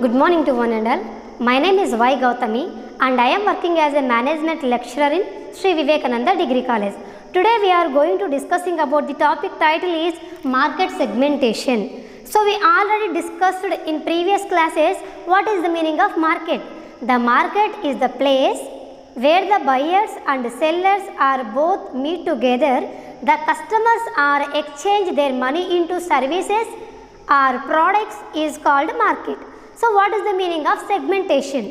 Good morning to one and all. My name is Y. Gautami and I am working as a management lecturer in Sri Vivekananda Degree College. Today we are going to discussing about the topic title is market segmentation. So we already discussed in previous classes what is the meaning of market. The market is the place where the buyers and sellers are both meet together. The customers are exchange their money into services or products is called market. So what is the meaning of segmentation?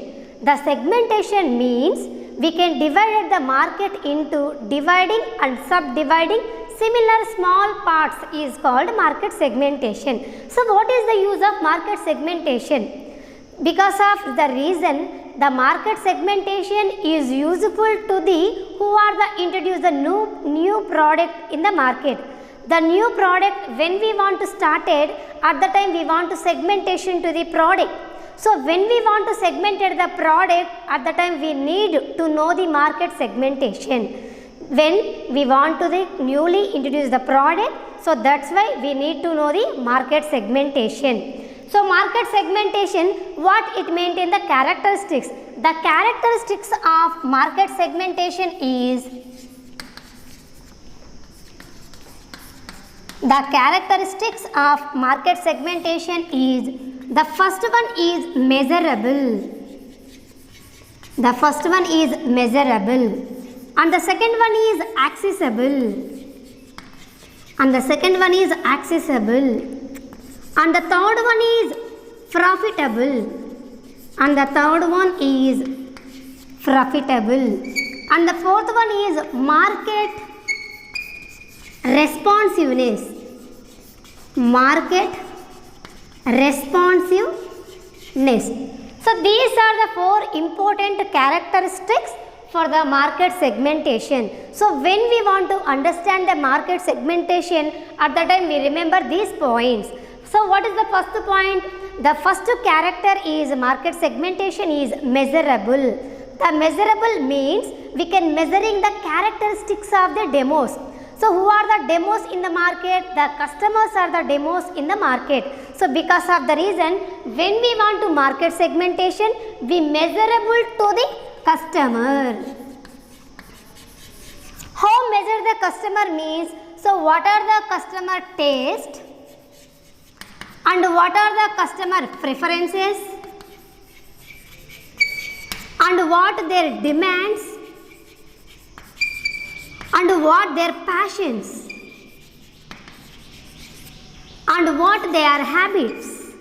The segmentation means we can divide the market into dividing and subdividing similar small parts is called market segmentation. So what is the use of market segmentation? Because of the reason the market segmentation is useful to the who are the introduce the new product in the market. The new product when we want to start it, at the time we want to segmentation to the product. So when we want to segment the product, at the time we need to know the market segmentation. When we want to the newly introduce the product, so that's why we need to know the market segmentation. So market segmentation, what it meant in the characteristics. The characteristics of market segmentation is the characteristics of market segmentation is the first one is measurable. The first one is measurable. And the second one is accessible. And the second one is accessible. And the third one is profitable. And the third one is profitable. And the fourth one is market responsiveness. Market responsiveness. So these are the four important characteristics for the market segmentation. So when we want to understand the market segmentation, at the time we remember these points. So what is the first point? The first character is market segmentation is measurable. The measurable means we can measuring the characteristics of the demos. So who are the demos in the market? The customers are the demos in the market. So because of the reason when we want to market segmentation, we measurable to the customer. How measure the customer means, so what are the customer taste and what are the customer preferences and what their demands and what their passions and what their habits.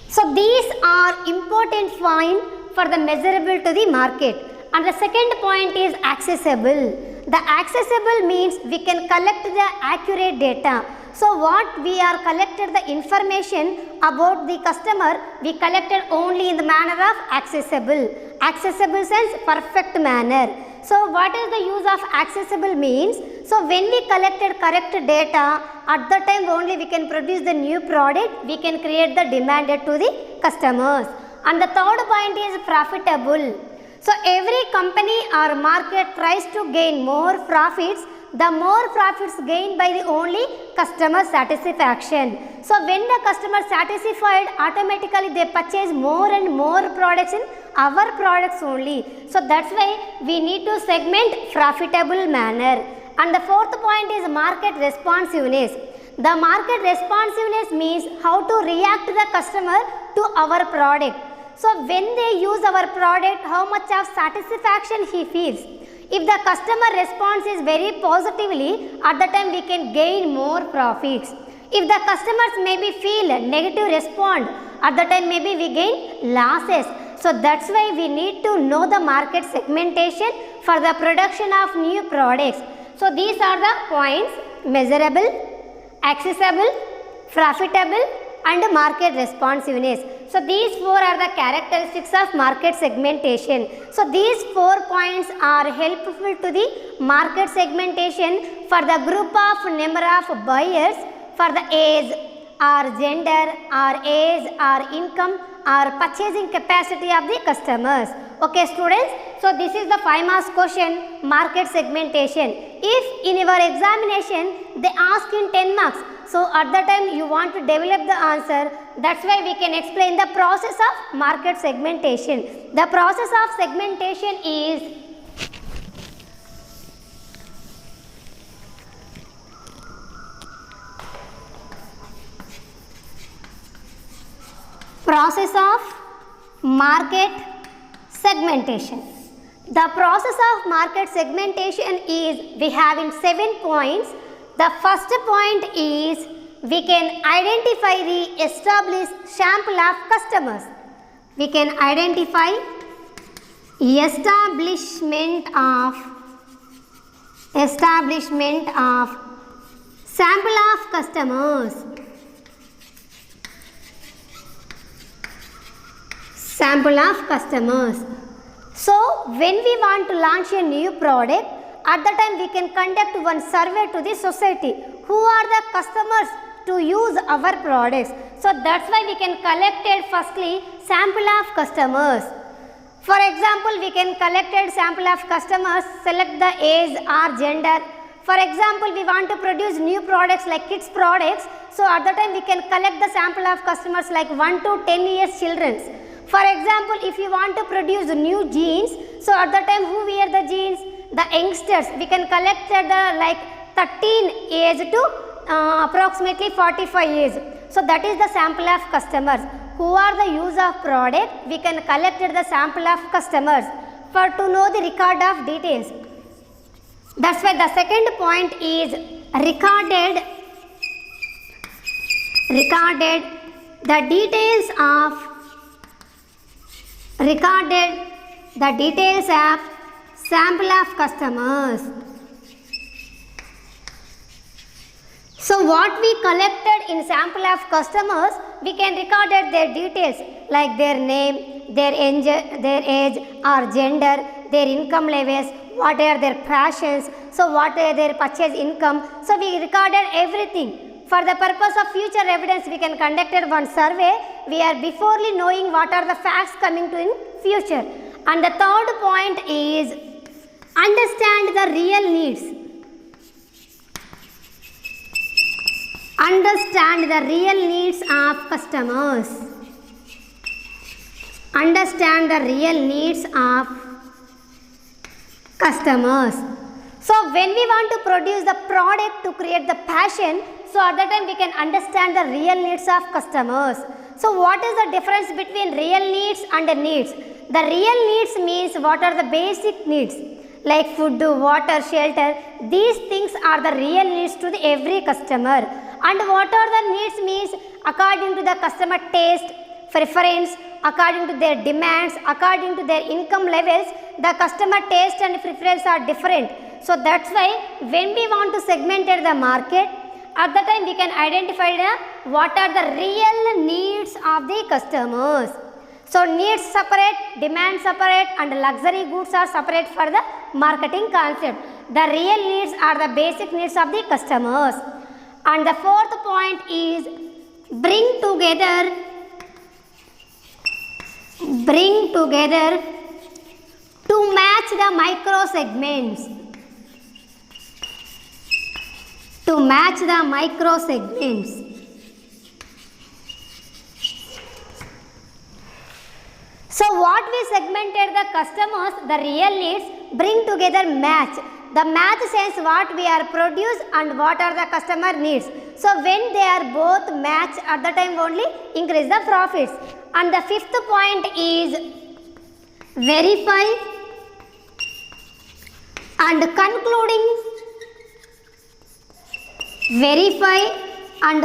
So these are important points for the measurable to the market. And the second point is accessible. The accessible means we can collect the accurate data. So what we are collected the information about the customer, we collected only in the manner of accessible. Accessible sense perfect manner. So what is the use of accessible means? So when we collected correct data, at the time only we can produce the new product, we can create the demand to the customers. And the third point is profitable. So every company or market tries to gain more profits. The more profits gained by the only customer satisfaction. So when the customer satisfied, automatically they purchase more and more products in our products only. So that's why we need to segment profitable manner. And the fourth point is market responsiveness. The market responsiveness means how to react the customer to our product. So when they use our product, how much of satisfaction he feels. If the customer response is very positively, at the time we can gain more profits. If the customers maybe feel negative response, at the time maybe we gain losses. So that's why we need to know the market segmentation for the production of new products. So these are the points: measurable, accessible, profitable and market responsiveness. So these four are the characteristics of market segmentation. So these 4 points are helpful to the market segmentation for the group of number of buyers, for the age or gender or age or income or purchasing capacity of the customers. Okay students, so this is the 5 marks question, market segmentation. If in your examination they ask in 10 marks, so at the time you want to develop the answer, That's why we can explain the process of market segmentation. The process of segmentation is process of market segmentation. The process of market segmentation is, we have in 7 points. The first point is, we can identify the established sample of customers. We can identify establishment of sample of customers. Sample of customers. So when we want to launch a new product, at the time we can conduct one survey to the society. Who are the customers to use our products? So that's why we can collect it firstly sample of customers. For example, we can collect a sample of customers, select the age or gender. For example, we want to produce new products like kids products. So at the time we can collect the sample of customers like 1 to 10 years children. For example, if you want to produce new jeans, so at the time who wear the jeans? The youngsters. We can collect the like 13 age to approximately 45 years. So that is the sample of customers. Who are the use of product? We can collect the sample of customers for to know the record of details. That's why the second point is recorded the details of sample of customers. So what we collected in sample of customers, we can record their details like their name, their age or gender, their income levels, what are their passions, so what are their purchase income. So we recorded everything. For the purpose of future evidence, we can conduct one survey. We are beforely knowing what are the facts coming to in future. And the third point is understand the real needs. Understand the real needs of customers. Understand the real needs of customers. So when we want to produce the product to create the passion, so at that time we can understand the real needs of customers. So what is the difference between real needs and the needs? The real needs means what are the basic needs like food, water, shelter. These things are the real needs to every customer. And what are the needs means according to the customer taste, preference, according to their demands, according to their income levels, the customer taste and preference are different. So that's why when we want to segment the market, at the time we can identify what are the real needs of the customers. So needs separate, demand separate, and luxury goods are separate for the marketing concept. The real needs are the basic needs of the customers. And the fourth point is bring together to match the micro segments. To match the micro segments. So what we segmented the customers, the real needs, bring together match. The match says what we are produce and what are the customer needs. So when they are both match, at the time only increase the profits. And the fifth point is verify and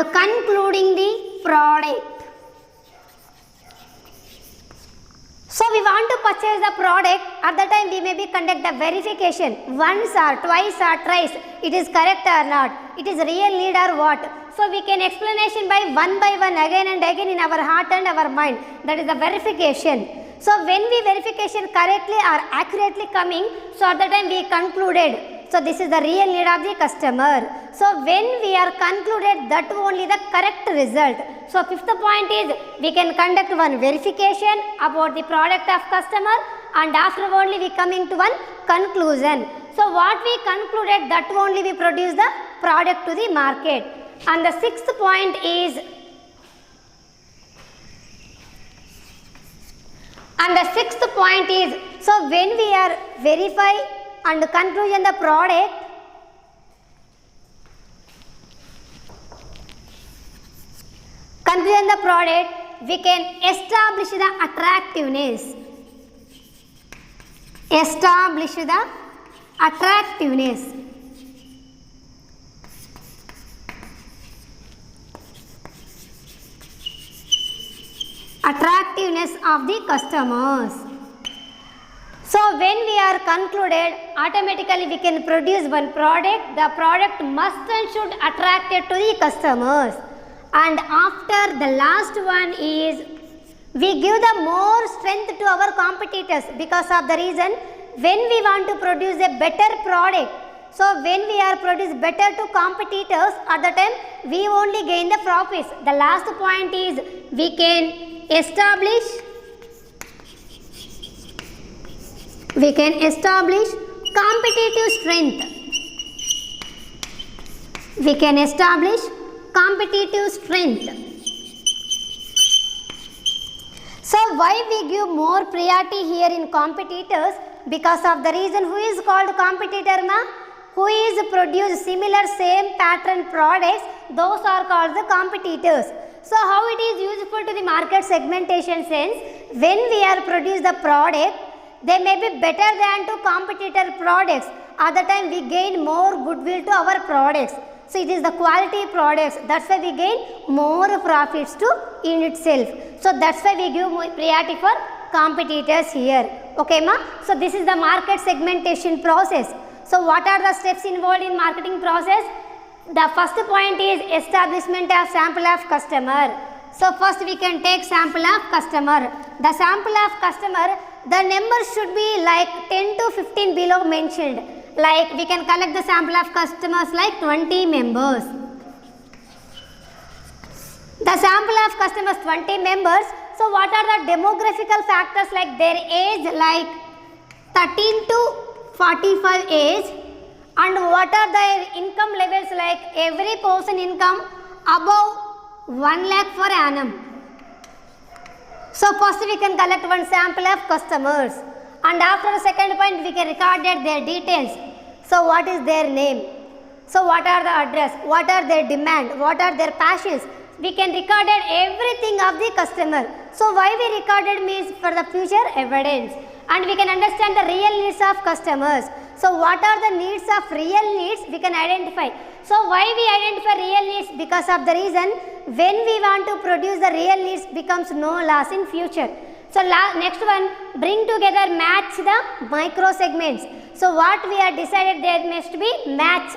concluding the product. So we want to purchase the product, at the time we may be conduct the verification once or twice or thrice it is correct or not, it is real need or what. So we can explanation by one again and again in our heart and our mind, that is the verification. So when we verification correctly or accurately coming, so at the time we concluded. So this is the real need of the customer. So when we are concluded, that only the correct result. So fifth point is we can conduct one verification about the product of customer, and after only we coming to one conclusion. So what we concluded, that only we produce the product to the market. And the sixth point is And the sixth point is, so when we are verify and conclusion the product, we can establish the attractiveness. Establish the attractiveness. Attractiveness of the customers. So when we are concluded, automatically we can produce one product. The product must and should attract it to the customers. And after the last one is, we give the more strength to our competitors, because of the reason when we want to produce a better product. So when we are produce better to competitors, at the time we only gain the profits. The last point is, we can establish competitive strength. We can establish competitive strength. So why we give more priority here in competitors? Because of the reason, who is called competitor, ma? Who is produce similar same pattern products, those are called the competitors. So how it is useful to the market segmentation sense? When we are produce the product, they may be better than to competitor products. At the time we gain more goodwill to our products. So it is the quality products, that's why we gain more profits to in itself. So that's why we give more priority for competitors here. Okay ma? So this is the market segmentation process. So what are the steps involved in marketing process? The first point is establishment of sample of customer. So first we can take sample of customer. The sample of customer, the number should be like 10 to 15 below mentioned. Like we can collect the sample of customers like 20 members. The sample of customers 20 members. So what are the demographical factors, like their age, like 13 to 45 age, and what are their income levels, like every person income above 1 lakh per annum. So first we can collect one sample of customers, and after the second point we can record their details. So what is their name? So what are the address? What are their demand? What are their passions? We can record everything of the customer. So why we recorded means for the future evidence, and we can understand the real needs of customers. So what are the needs of real needs we can identify. So why we identify real needs? Because of the reason when we want to produce the real needs becomes no loss in future. So next one, bring together, match the micro segments. So what we are decided, there must be match.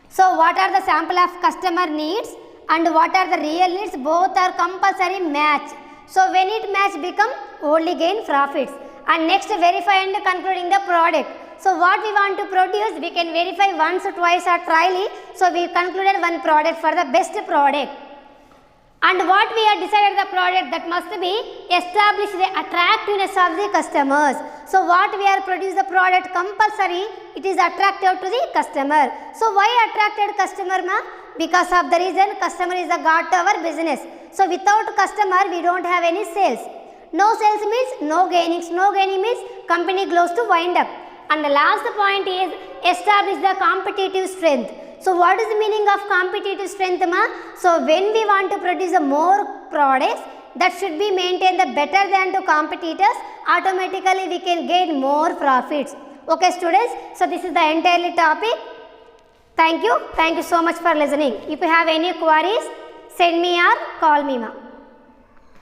So what are the sample of customer needs and what are the real needs, both are compulsory match. So when it match become only gain profits. And next, verify and concluding the product. So what we want to produce, we can verify once or twice or trially. So we concluded one product for the best product. And what we have decided the product, that must be establish the attractiveness of the customers. So what we are produce the product compulsory, it is attractive to the customer. So why attracted customer, ma? Because of the reason customer is the god to our business. So without customer we don't have any sales. No sales means no gainings. No gaining means company close to wind up. And the last point is establish the competitive strength. So what is the meaning of competitive strength, ma? So when we want to produce more products, that should be maintained the better than to competitors, automatically we can gain more profits. Okay students, so this is the entirely topic. Thank you so much for listening. If you have any queries, send me or call me, ma.